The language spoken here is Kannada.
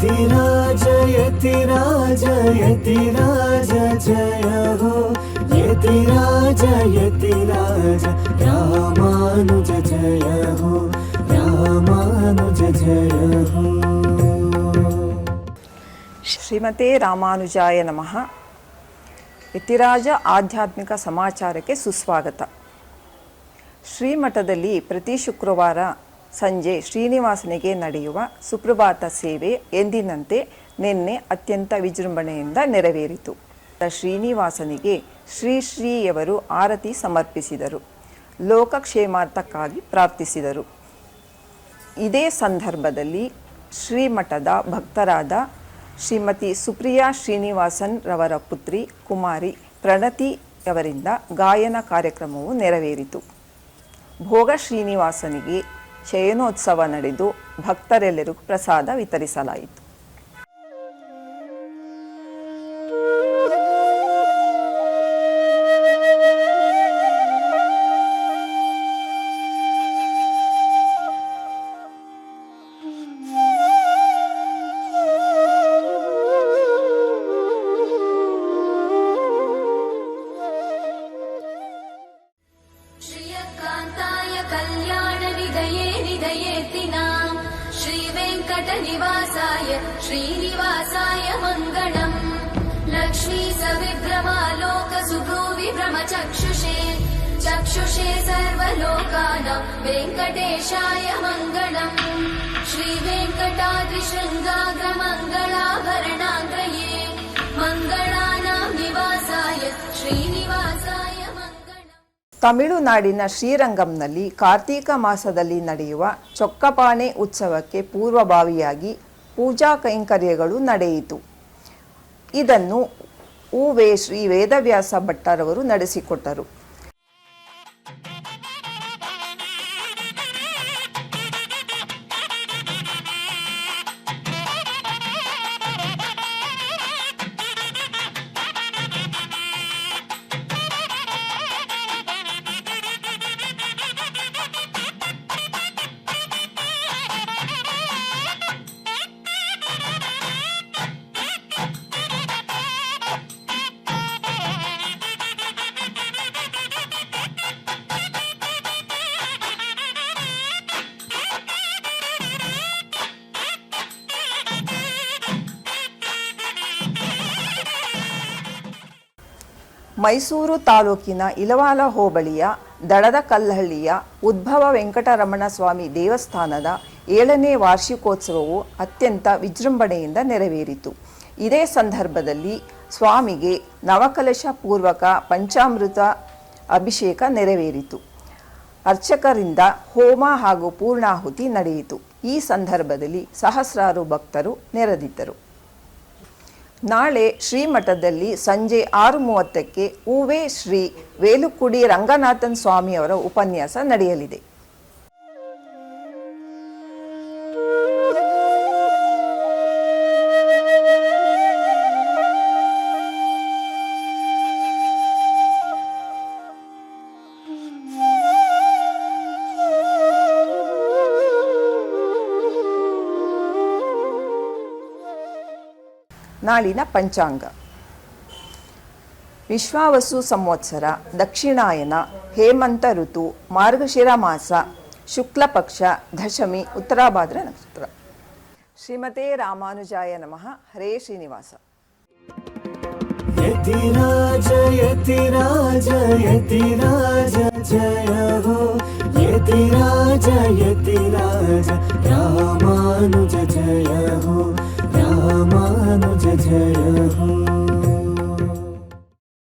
यतिराज यतिराज यतिराज जय हो यतिराज यतिराज रामानुज जय हो रामानुज जय हो। ಶ್ರೀಮತೆ ರಾಮಾನುಜಾಯ ನಮಃ. ಯತಿರಾಜ ಆಧ್ಯಾತ್ಮಿಕ ಸಮಾಚಾರಕ್ಕೆ ಸುಸ್ವಾಗತ. ಶ್ರೀಮಠದಲ್ಲಿ ಪ್ರತಿ ಶುಕ್ರವಾರ ಸಂಜೆ ಶ್ರೀನಿವಾಸನಿಗೆ ನಡೆಯುವ ಸುಪ್ರಭಾತ ಸೇವೆ ಎಂದಿನಂತೆ ನಿನ್ನೆ ಅತ್ಯಂತ ವಿಜೃಂಭಣೆಯಿಂದ ನೆರವೇರಿತು. ಶ್ರೀನಿವಾಸನಿಗೆ ಶ್ರೀಯವರು ಆರತಿ ಸಮರ್ಪಿಸಿದರು, ಲೋಕಕ್ಷೇಮಾರ್ಥಕ್ಕಾಗಿ ಪ್ರಾರ್ಥಿಸಿದರು. ಇದೇ ಸಂದರ್ಭದಲ್ಲಿ ಶ್ರೀಮಠದ ಭಕ್ತರಾದ ಶ್ರೀಮತಿ ಸುಪ್ರಿಯಾ ಶ್ರೀನಿವಾಸನ್ ರವರ ಪುತ್ರಿ ಕುಮಾರಿ ಪ್ರಣತಿಯವರಿಂದ ಗಾಯನ ಕಾರ್ಯಕ್ರಮವು ನೆರವೇರಿತು. ಭೋಗ ಶ್ರೀನಿವಾಸನಿಗೆ ಶಯನೋತ್ಸವ ನಡೆದು ಭಕ್ತರೆಲ್ಲರಿಗೂ ಪ್ರಸಾದ ವಿತರಿಸಲಾಯಿತು. निवासाय श्रीनिवासाय मङ्गलम्। लक्ष्मी सविभ्रमालोक सुभ्रूविभ्रमचक्षुषे चक्षुषे सर्वलोकानां वेङ्कटेशाय मङ्गलम्। श्रीवेङ्कटाद्रिशृङ्गाग्रमङ्गलाभरणाङ्गये मङ्गलानां निवासाय श्रीनिवासाय मङ्गलम्। ತಮಿಳುನಾಡಿನ ಶ್ರೀರಂಗಂನಲ್ಲಿ ಕಾರ್ತೀಕ ಮಾಸದಲ್ಲಿ ನಡೆಯುವ ಚೊಕ್ಕಪಾಣೆ ಉತ್ಸವಕ್ಕೆ ಪೂರ್ವಭಾವಿಯಾಗಿ ಪೂಜಾ ಕೈಂಕರ್ಯಗಳು ನಡೆಯಿತು. ಇದನ್ನು ಶ್ರೀ ವೇದವ್ಯಾಸ ಭಟ್ಟರವರು ನಡೆಸಿಕೊಟ್ಟರು. ಮೈಸೂರು ತಾಲೂಕಿನ ಇಲವಾಲ ಹೋಬಳಿಯ ದಡದ ಕಲ್ಲಹಳ್ಳಿಯ ಉದ್ಭವ ವೆಂಕಟರಮಣ ಸ್ವಾಮಿ ದೇವಸ್ಥಾನದ 7ನೇ ವಾರ್ಷಿಕೋತ್ಸವವು ಅತ್ಯಂತ ವಿಜೃಂಭಣೆಯಿಂದ ನೆರವೇರಿತು. ಇದೇ ಸಂದರ್ಭದಲ್ಲಿ ಸ್ವಾಮಿಗೆ ನವಕಲಶ ಪೂರ್ವಕ ಪಂಚಾಮೃತ ಅಭಿಷೇಕ ನೆರವೇರಿತು. ಅರ್ಚಕರಿಂದ ಹೋಮ ಹಾಗೂ ಪೂರ್ಣಾಹುತಿ ನಡೆಯಿತು. ಈ ಸಂದರ್ಭದಲ್ಲಿ ಸಹಸ್ರಾರು ಭಕ್ತರು ನೆರೆದಿದ್ದರು. ನಾಳೆ ಶ್ರೀಮಠದಲ್ಲಿ ಸಂಜೆ 6:30ಕ್ಕೆ ಶ್ರೀ ವೇಲುಕುಡಿ ರಂಗನಾಥನ್ ಸ್ವಾಮಿಯವರ ಉಪನ್ಯಾಸ ನಡೆಯಲಿದೆ. ನಾಳಿನ ಪಂಚಾಂಗ: ವಿಶ್ವಾವಸು ಸಂವತ್ಸರ, ದಕ್ಷಿಣಾಯನ, ಹೇಮಂತ ಋತು, ಮಾರ್ಗಶಿರ ಮಾಸ, ಶುಕ್ಲ ಪಕ್ಷ, ದಶಮಿ, ಉತ್ತರಾಭಾದ್ರ ನಕ್ಷತ್ರ. ಶ್ರೀಮತೆ ರಾಮಾನುಜಾಯ ನಮಃ. ಹರೇ ಶ್ರೀನಿವಾಸ. ಯತಿರಾಜ ಯತಿರಾಜ ಯತಿರಾಜ ಜಯ ಹೋ ಯತಿರಾಜ ಯತಿರಾಜ ರಾಮಾನುಜ ಜಯ ಹೋ ರಾಮಾನುಜ ಜಯ ಹೋ।